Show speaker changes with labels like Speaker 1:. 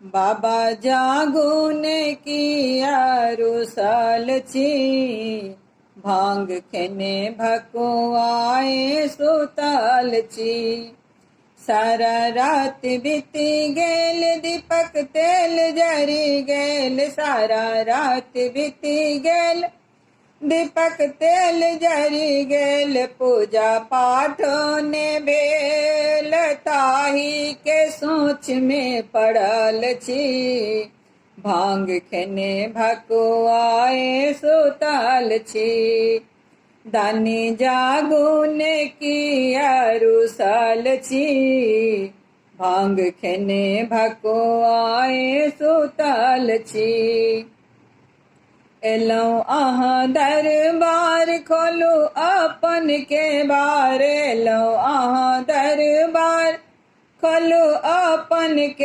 Speaker 1: बाबा जागुन किया रुसल छी, भांग खेने भकुआए सुतल छी। सारा रात बीती गेल, दीपक तेल जरी गेल। सारा रात बीती गेल, दीपक तेल जरी गेल। पूजा पाठ ने भेल, ताही के सोच में पड़ल छी। भांग खेने भकुआए सुतल छी। दानी जागुन किया रुसल छी, भांग खेने भकुआए सुतल छी। एलौं अहाँ दरबार, खोलू अपन के बार। एलौं अहाँ दरबार, खोलू अपन के